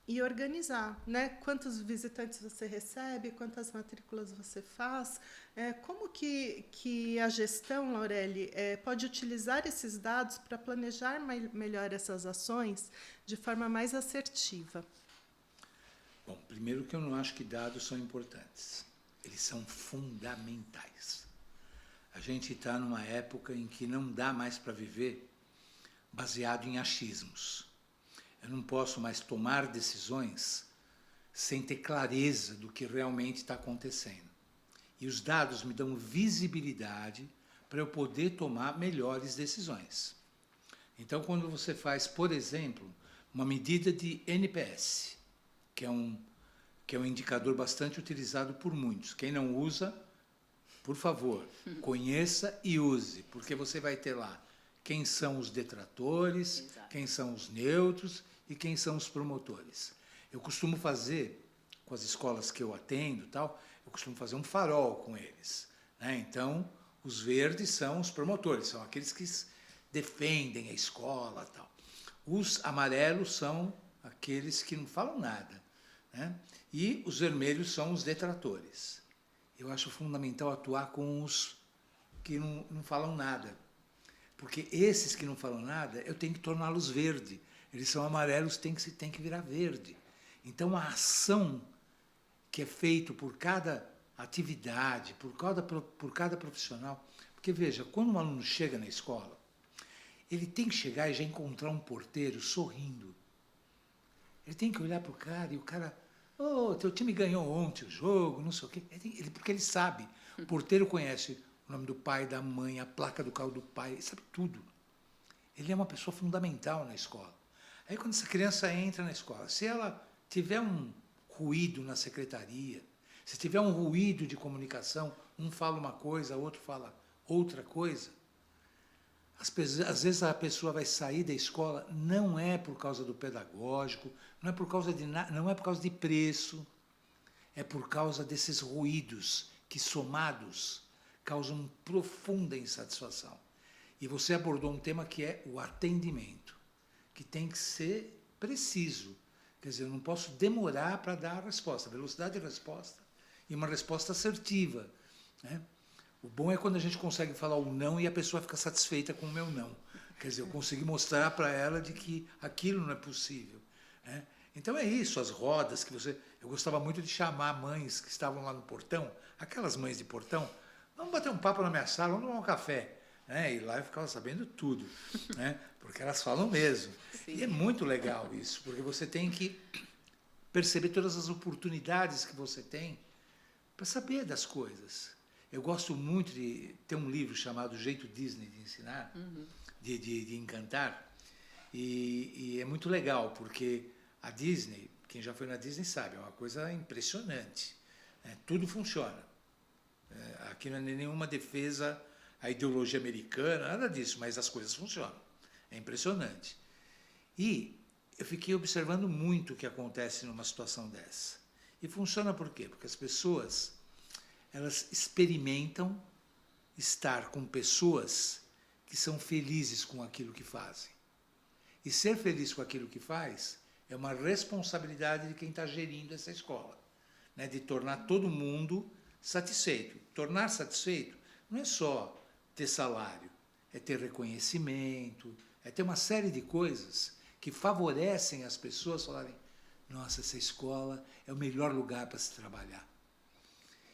e organizar, né? Quantos visitantes você recebe, quantas matrículas você faz, como que a gestão, Laureli, pode utilizar esses dados para planejar melhor essas ações de forma mais assertiva? Bom, primeiro que eu não acho que dados são importantes. Eles são fundamentais. A gente está numa época em que não dá mais para viver baseado em achismos. Eu não posso mais tomar decisões sem ter clareza do que realmente está acontecendo. E os dados me dão visibilidade para eu poder tomar melhores decisões. Então, quando você faz, por exemplo, uma medida de NPS, que é um indicador bastante utilizado por muitos. Quem não usa, por favor, conheça e use, porque você vai ter lá quem são os detratores, Exato. Quem são os neutros e quem são os promotores. Eu costumo fazer, com as escolas que eu atendo, tal, eu costumo fazer um farol com eles, né? Então, os verdes são os promotores, são aqueles que defendem a escola, tal. Os amarelos são aqueles que não falam nada, né? E os vermelhos são os detratores. Eu acho fundamental atuar com os que não falam nada, porque esses que não falam nada, eu tenho que torná-los verde. Eles são amarelos, tem que virar verde. Então, a ação que é feita por cada atividade, por cada profissional, porque veja, quando um aluno chega na escola, ele tem que chegar e já encontrar um porteiro sorrindo. Ele tem que olhar para o cara e o cara, teu time ganhou ontem o jogo, não sei o quê. Porque ele sabe. O porteiro conhece o nome do pai, da mãe, a placa do carro do pai, ele sabe tudo. Ele é uma pessoa fundamental na escola. Aí quando essa criança entra na escola, se ela tiver um ruído na secretaria, se tiver um ruído de comunicação, um fala uma coisa, outro fala outra coisa, às vezes a pessoa vai sair da escola, não é por causa do pedagógico, não é por causa de preço, é por causa desses ruídos que, somados, causam profunda insatisfação. E você abordou um tema que é o atendimento, que tem que ser preciso. Quer dizer, eu não posso demorar para dar a resposta, velocidade de resposta e uma resposta assertiva, né? O bom é quando a gente consegue falar o não e a pessoa fica satisfeita com o meu não. Quer dizer, eu consegui mostrar para ela de que aquilo não é possível, né? Então é isso, as rodas que você... Eu gostava muito de chamar mães que estavam lá no portão, aquelas mães de portão, vamos bater um papo na minha sala, vamos tomar um café, né? E lá eu ficava sabendo tudo, né? Porque elas falam mesmo. Sim. E é muito legal isso, porque você tem que perceber todas as oportunidades que você tem para saber das coisas. Eu gosto muito de ter um livro chamado Jeito Disney de Ensinar, de encantar, e é muito legal, porque a Disney, quem já foi na Disney sabe, é uma coisa impressionante, né? Tudo funciona. Aqui não é nenhuma defesa à ideologia americana, nada disso, mas as coisas funcionam. É impressionante. E eu fiquei observando muito o que acontece numa situação dessa. E funciona por quê? Porque as pessoas, elas experimentam estar com pessoas que são felizes com aquilo que fazem. E ser feliz com aquilo que faz é uma responsabilidade de quem está gerindo essa escola, né? De tornar todo mundo satisfeito. Tornar satisfeito não é só ter salário, é ter reconhecimento, é ter uma série de coisas que favorecem as pessoas falarem: nossa, essa escola é o melhor lugar para se trabalhar.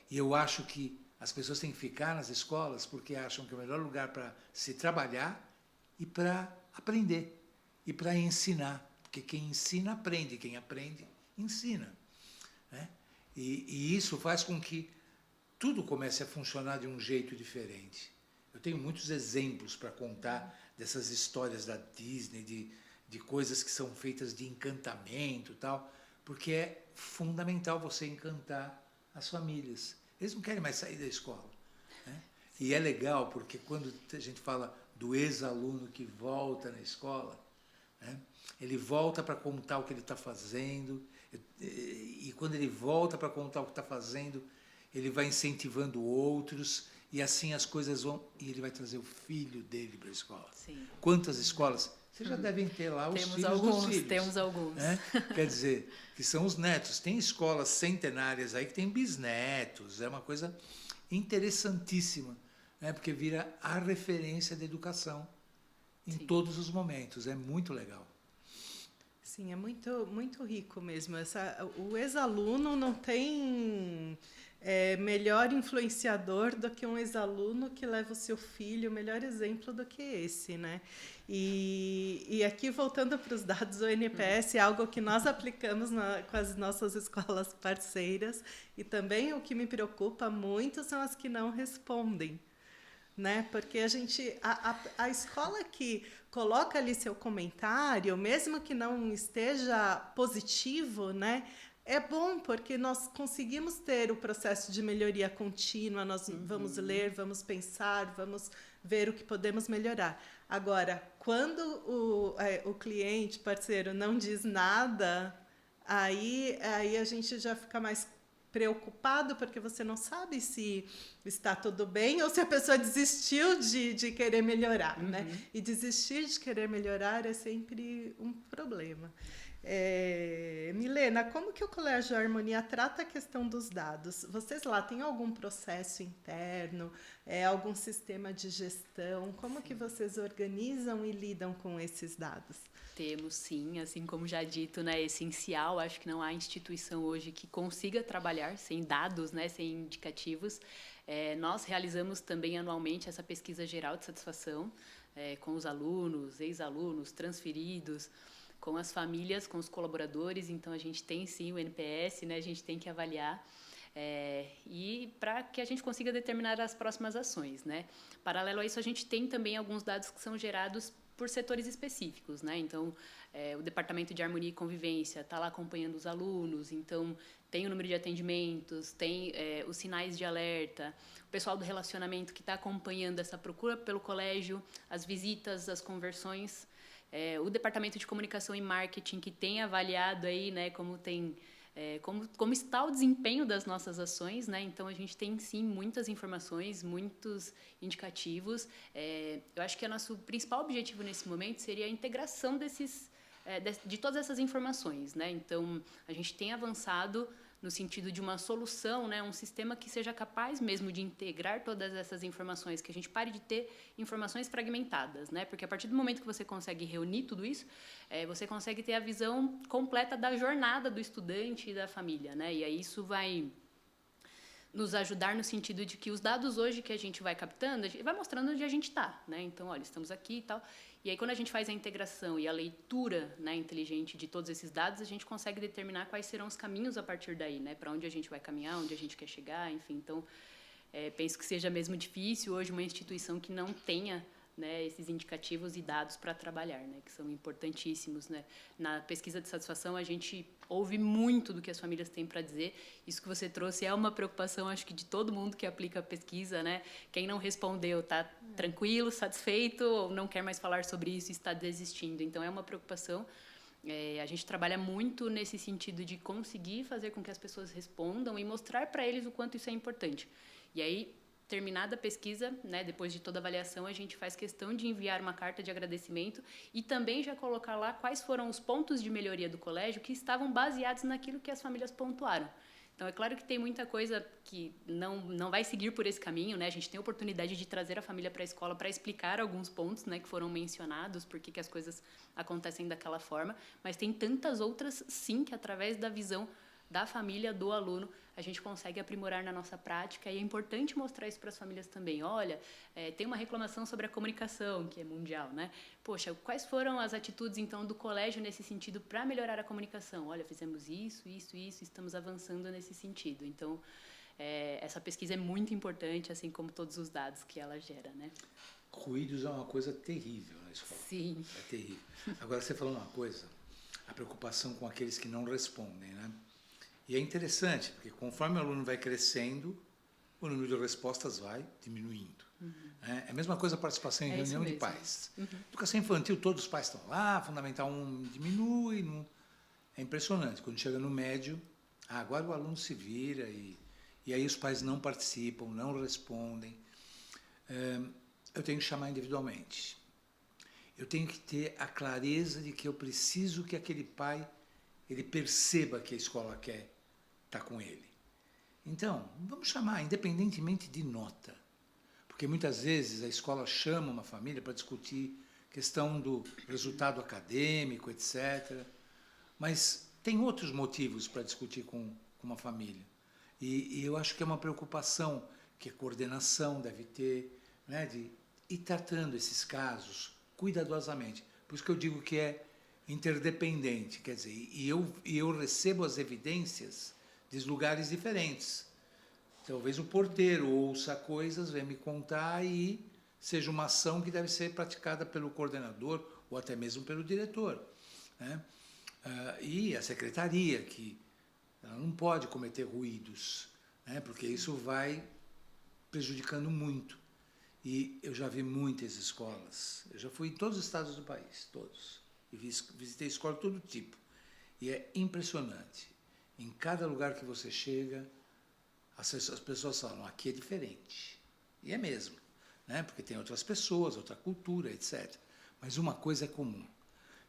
E eu acho que as pessoas têm que ficar nas escolas porque acham que é o melhor lugar para se trabalhar e para aprender e para ensinar. Porque quem ensina, aprende. Quem aprende, ensina, né? E isso faz com que tudo comece a funcionar de um jeito diferente. Eu tenho muitos exemplos para contar dessas histórias da Disney, de coisas que são feitas de encantamento e tal, porque é fundamental você encantar as famílias. Eles não querem mais sair da escola, né? E é legal porque quando a gente fala do ex-aluno que volta na escola, né, ele volta para contar o que ele está fazendo, e quando ele volta para contar o que está fazendo, ele vai incentivando outros, e assim as coisas vão, e ele vai trazer o filho dele para a escola. Sim. Quantas escolas? Vocês já devem ter lá os filhos dos filhos. Temos alguns. Né? Quer dizer, que são os netos. Tem escolas centenárias aí que tem bisnetos. É uma coisa interessantíssima, né? Porque vira a referência da educação em Sim. todos os momentos. É muito legal. Sim, é muito rico mesmo. O ex-aluno não tem melhor influenciador do que um ex-aluno que leva o seu filho, melhor exemplo do que esse, né? E aqui, voltando para os dados do NPS, é algo que nós aplicamos com as nossas escolas parceiras, e também o que me preocupa muito são as que não respondem. Né? Porque a escola que coloca ali seu comentário, mesmo que não esteja positivo, né? É bom, porque nós conseguimos ter o processo de melhoria contínua, nós vamos ler, vamos pensar, vamos ver o que podemos melhorar. Agora, quando o cliente, parceiro, não diz nada, aí a gente já fica mais preocupado, porque você não sabe se está tudo bem ou se a pessoa desistiu de querer melhorar, né? E desistir de querer melhorar é sempre um problema. Milena, como que o Colégio Harmonia trata a questão dos dados? Vocês lá têm algum processo interno, algum sistema de gestão? Como que vocês organizam e lidam com esses dados? Temos sim, assim como já dito, né, é essencial. Acho que não há instituição hoje que consiga trabalhar sem dados, né, sem indicativos. Nós realizamos também anualmente essa pesquisa geral de satisfação com os alunos, ex-alunos, transferidos, com as famílias, com os colaboradores. Então, a gente tem sim o NPS, né, a gente tem que avaliar. E para que a gente consiga determinar as próximas ações, né? Paralelo a isso, a gente tem também alguns dados que são gerados por setores específicos, né? Então, o Departamento de Harmonia e Convivência está lá acompanhando os alunos, então tem o número de atendimentos, tem os sinais de alerta, o pessoal do relacionamento que está acompanhando essa procura pelo colégio, as visitas, as conversões, o Departamento de Comunicação e Marketing que tem avaliado aí, né, como está o desempenho das nossas ações, né? Então, a gente tem, sim, muitas informações, muitos indicativos. Eu acho que o nosso principal objetivo nesse momento seria a integração de todas essas informações, né? Então, a gente tem avançado no sentido de uma solução, né? Um sistema que seja capaz mesmo de integrar todas essas informações, que a gente pare de ter informações fragmentadas, né? Porque a partir do momento que você consegue reunir tudo isso, você consegue ter a visão completa da jornada do estudante e da família, né? E aí isso vai nos ajudar no sentido de que os dados hoje que a gente vai captando, a gente vai mostrando onde a gente está, né? Então, olha, estamos aqui e tal. E aí, quando a gente faz a integração e a leitura, né, inteligente de todos esses dados, a gente consegue determinar quais serão os caminhos a partir daí, né? Para onde a gente vai caminhar, onde a gente quer chegar, enfim. Então, penso que seja mesmo difícil hoje uma instituição que não tenha, né, esses indicativos e dados para trabalhar, né, que são importantíssimos, né? Na pesquisa de satisfação, a gente ouve muito do que as famílias têm para dizer. Isso que você trouxe é uma preocupação, acho que de todo mundo que aplica a pesquisa, né? Quem não respondeu está tranquilo, satisfeito, ou não quer mais falar sobre isso e está desistindo. Então, é uma preocupação. A gente trabalha muito nesse sentido de conseguir fazer com que as pessoas respondam e mostrar para eles o quanto isso é importante. E aí, terminada a pesquisa, né, depois de toda a avaliação, a gente faz questão de enviar uma carta de agradecimento e também já colocar lá quais foram os pontos de melhoria do colégio que estavam baseados naquilo que as famílias pontuaram. Então, é claro que tem muita coisa que não vai seguir por esse caminho, né? A gente tem a oportunidade de trazer a família para a escola para explicar alguns pontos, né, que foram mencionados, por que as coisas acontecem daquela forma, mas tem tantas outras, sim, que através da visão da família, do aluno, a gente consegue aprimorar na nossa prática, e é importante mostrar isso para as famílias também. Olha, tem uma reclamação sobre a comunicação, que é mundial, né? Poxa, quais foram as atitudes, então, do colégio nesse sentido para melhorar a comunicação? Olha, fizemos isso, estamos avançando nesse sentido. Então, essa pesquisa é muito importante, assim como todos os dados que ela gera, né? Ruídos é uma coisa terrível na escola. Sim. É terrível. Agora, você falou uma coisa, a preocupação com aqueles que não respondem, né? E é interessante, porque conforme o aluno vai crescendo, o número de respostas vai diminuindo. É a mesma coisa a participação em reunião de pais. Educação infantil, todos os pais estão lá, Fundamental 1 diminui. É impressionante. Quando chega no médio, agora o aluno se vira e aí os pais não participam, não respondem. Eu tenho que chamar individualmente. Eu tenho que ter a clareza de que eu preciso que aquele pai ele perceba que a escola quer estar com ele. Então, vamos chamar, independentemente de nota. Porque muitas vezes a escola chama uma família para discutir questão do resultado acadêmico, etc. Mas tem outros motivos para discutir com uma família. E eu acho que é uma preocupação que a coordenação deve ter, né, de ir tratando esses casos cuidadosamente. Por isso que eu digo que é interdependente, quer dizer, e eu recebo as evidências de lugares diferentes. Talvez o porteiro ouça coisas, venha me contar e seja uma ação que deve ser praticada pelo coordenador ou até mesmo pelo diretor, né? E a secretaria, que ela não pode cometer ruídos, né? Porque isso vai prejudicando muito. E eu já vi muitas escolas, eu já fui em todos os estados do país, todos, e visitei escola de todo tipo. E é impressionante. Em cada lugar que você chega, as pessoas falam, aqui é diferente. E é mesmo, né? Porque tem outras pessoas, outra cultura, etc. Mas uma coisa é comum.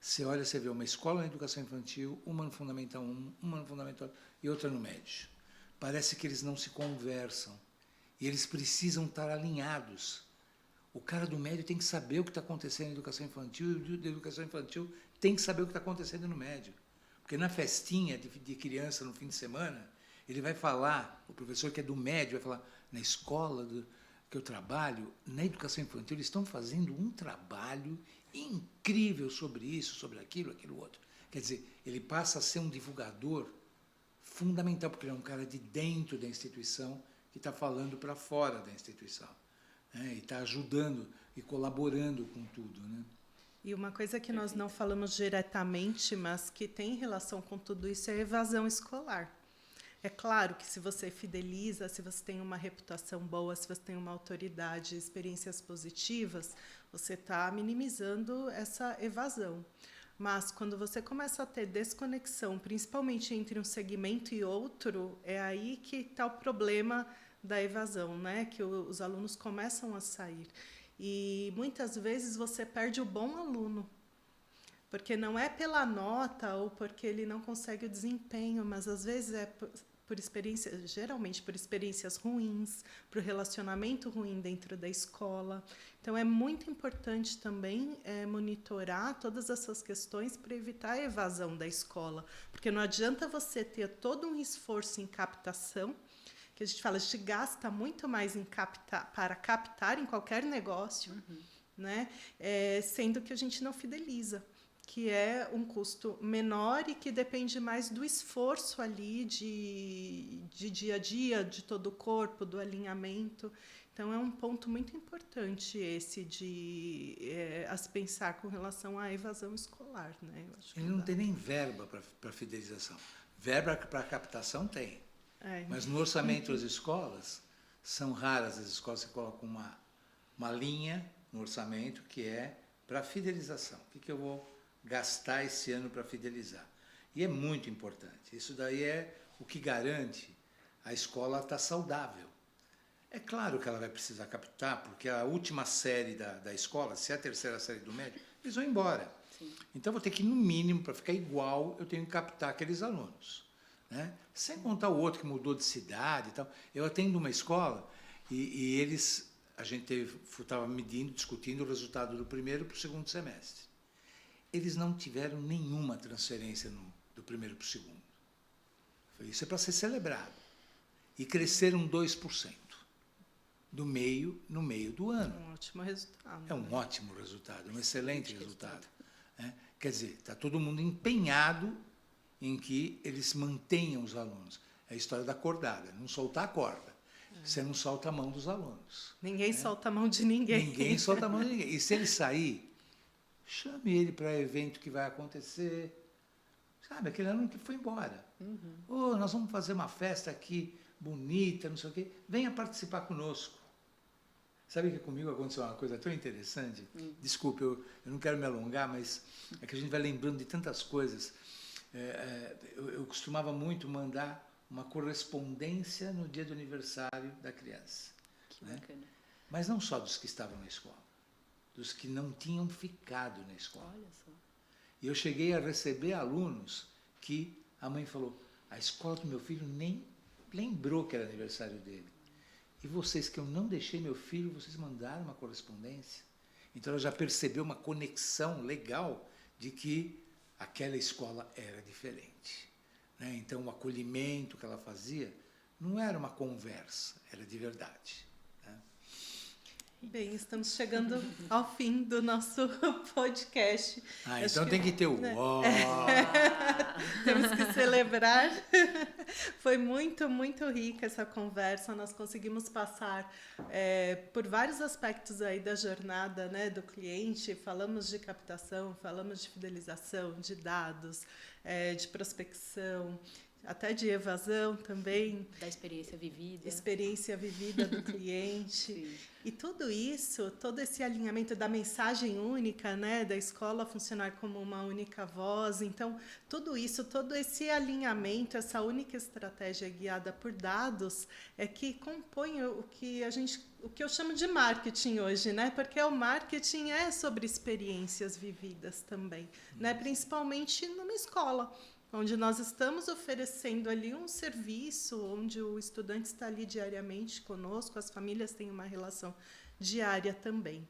Você olha, você vê uma escola na educação infantil, uma no Fundamental 1, uma no Fundamental e outra no médio. Parece que eles não se conversam. E eles precisam estar alinhados. O cara do médio tem que saber o que está acontecendo na educação infantil, e o da educação infantil tem que saber o que está acontecendo no médio. Porque na festinha de criança no fim de semana, ele vai falar, o professor que é do médio vai falar, na escola que eu trabalho, na educação infantil, eles estão fazendo um trabalho incrível sobre isso, sobre aquilo outro. Quer dizer, ele passa a ser um divulgador fundamental, porque ele é um cara de dentro da instituição que está falando para fora da instituição, né? E está ajudando e colaborando com tudo, né? E uma coisa que nós não falamos diretamente, mas que tem relação com tudo isso, é a evasão escolar. É claro que se você fideliza, se você tem uma reputação boa, se você tem uma autoridade, experiências positivas, você está minimizando essa evasão. Mas quando você começa a ter desconexão, principalmente entre um segmento e outro, é aí que está o problema da evasão, né? Que os alunos começam a sair. E muitas vezes você perde o bom aluno, porque não é pela nota ou porque ele não consegue o desempenho, mas às vezes é por experiências, geralmente por experiências ruins, por relacionamento ruim dentro da escola. Então é muito importante também monitorar todas essas questões para evitar a evasão da escola, porque não adianta você ter todo um esforço em captação, que a gente fala, a gente gasta muito mais para captar em qualquer negócio, né? Sendo que a gente não fideliza, que é um custo menor e que depende mais do esforço ali de dia a dia, de todo o corpo, do alinhamento. Então, é um ponto muito importante esse a se pensar com relação à evasão escolar, né? Eu acho que Ele não tem nem verba para fidelização. Verba para captação tem. Mas no orçamento das escolas, são raras as escolas que colocam uma linha no orçamento que é para fidelização. O que eu vou gastar esse ano para fidelizar? E é muito importante. Isso daí é o que garante a escola estar saudável. É claro que ela vai precisar captar, porque a última série da escola, se é a terceira série do médio, eles vão embora. Sim. Então, eu vou ter que, no mínimo, para ficar igual, eu tenho que captar aqueles alunos, né? Sem contar o outro que mudou de cidade e tal. Eu atendo uma escola e eles, a gente estava medindo, discutindo o resultado do primeiro para o segundo semestre. Eles não tiveram nenhuma transferência do primeiro para o segundo. Isso é para ser celebrado. E cresceram 2% no meio do ano. um ótimo resultado. É um ótimo resultado, um excelente resultado. Né? Quer dizer, está todo mundo empenhado em que eles mantenham os alunos. É a história da cordada, não soltar a corda. Você não solta a mão dos alunos. Ninguém solta a mão de ninguém. Ninguém solta a mão de ninguém. E se ele sair, chame ele para evento que vai acontecer. Sabe, aquele aluno que foi embora. Nós vamos fazer uma festa aqui bonita, não sei o quê. Venha participar conosco. Sabe que comigo aconteceu uma coisa tão interessante? Desculpe, eu não quero me alongar, mas é que a gente vai lembrando de tantas coisas. Eu costumava muito mandar uma correspondência no dia do aniversário da criança. Que bacana. Mas não só dos que estavam na escola, dos que não tinham ficado na escola. Olha só. E eu cheguei a receber alunos que a mãe falou, a escola do meu filho nem lembrou que era aniversário dele. E vocês que eu não deixei meu filho, vocês mandaram uma correspondência. Então ela já percebeu uma conexão legal de que aquela escola era diferente, né? Então, o acolhimento que ela fazia não era uma conversa, era de verdade. Bem, estamos chegando ao fim do nosso podcast. Então tem que ter o ó. Temos que celebrar. Foi muito, muito rica essa conversa. Nós conseguimos passar por vários aspectos aí da jornada, né, do cliente. Falamos de captação, falamos de fidelização, de dados, de prospecção, até de evasão também. Da experiência vivida. Experiência vivida do cliente. Sim. E tudo isso, todo esse alinhamento da mensagem única, né, da escola funcionar como uma única voz. Então, tudo isso, todo esse alinhamento, essa única estratégia guiada por dados é que compõe o que eu chamo de marketing hoje, né? Porque o marketing é sobre experiências vividas também, né? Principalmente numa escola, onde nós estamos oferecendo ali um serviço, onde o estudante está ali diariamente conosco, as famílias têm uma relação diária também.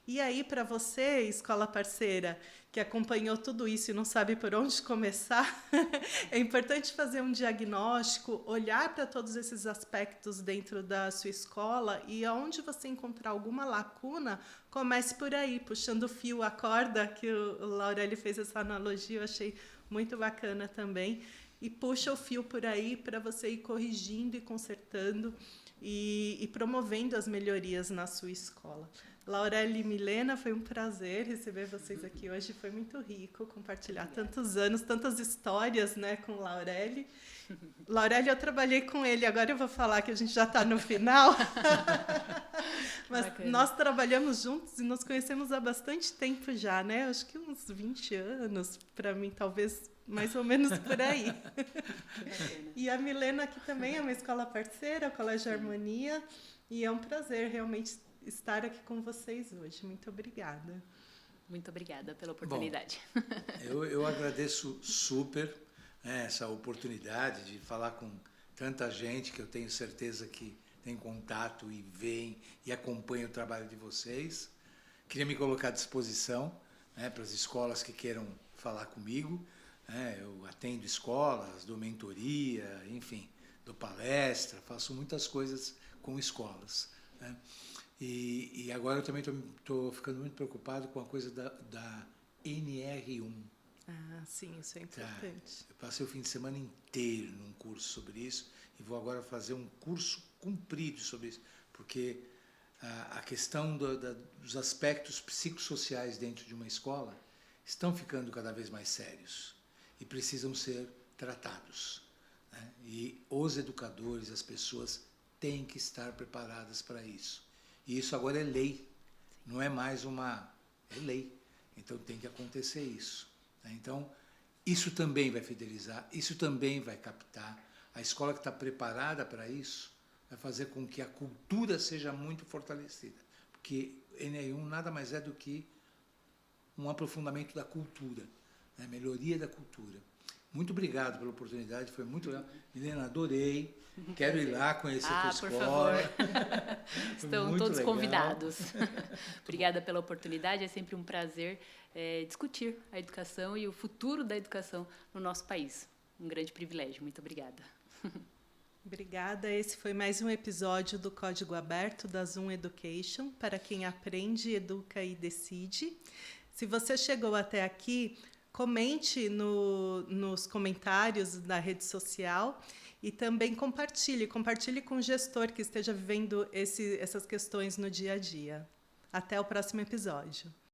E aí, para você, escola parceira, que acompanhou tudo isso e não sabe por onde começar, é importante fazer um diagnóstico, olhar para todos esses aspectos dentro da sua escola e aonde você encontrar alguma lacuna, comece por aí, puxando o fio, a corda, que o Laurélio fez essa analogia, eu achei muito bacana também, e puxa o fio por aí para você ir corrigindo e consertando e promovendo as melhorias na sua escola. Laurélio e Milena, foi um prazer receber vocês aqui hoje, foi muito rico compartilhar tantos anos, tantas histórias, né, com o Laurélio. Laurélio, eu trabalhei com ele, agora eu vou falar que a gente já está no final, mas bacana. Nós trabalhamos juntos e nos conhecemos há bastante tempo já, né? Acho que uns 20 anos, para mim, talvez mais ou menos por aí. E a Milena aqui também é uma escola parceira, o Colégio Harmonia, e é um prazer realmente estar aqui com vocês hoje. Muito obrigada. Muito obrigada pela oportunidade. Bom, eu agradeço super essa oportunidade de falar com tanta gente que eu tenho certeza que tem contato e vem e acompanha o trabalho de vocês. Queria me colocar à disposição, né, para as escolas que queiram falar comigo. Eu atendo escolas, dou mentoria, enfim, dou palestra, faço muitas coisas com escolas, né? E agora eu também estou ficando muito preocupado com a coisa da NR1. Ah, sim, isso é importante. Eu passei o fim de semana inteiro num curso sobre isso e vou agora fazer um curso comprido sobre isso, porque a questão dos aspectos psicossociais dentro de uma escola estão ficando cada vez mais sérios e precisam ser tratados, né? E os educadores, as pessoas têm que estar preparadas para isso. E isso agora é lei, não é mais é lei. Então tem que acontecer isso, né? Então, isso também vai fidelizar, isso também vai captar. A escola que está preparada para isso vai fazer com que a cultura seja muito fortalecida. Porque NR1 nada mais é do que um aprofundamento da cultura, né? Melhoria da cultura. Muito obrigado pela oportunidade, foi muito legal. Milena, adorei. Quero ir lá conhecer a tua escola. Por favor. Estão todos legal. Convidados. Obrigada pela oportunidade, é sempre um prazer discutir a educação e o futuro da educação no nosso país. Um grande privilégio. Muito obrigada. Obrigada. Esse foi mais um episódio do Código Aberto da Zoom Education, para quem aprende, educa e decide. Se você chegou até aqui, comente nos comentários da rede social e também compartilhe com o gestor que esteja vivendo essas questões no dia a dia. Até o próximo episódio.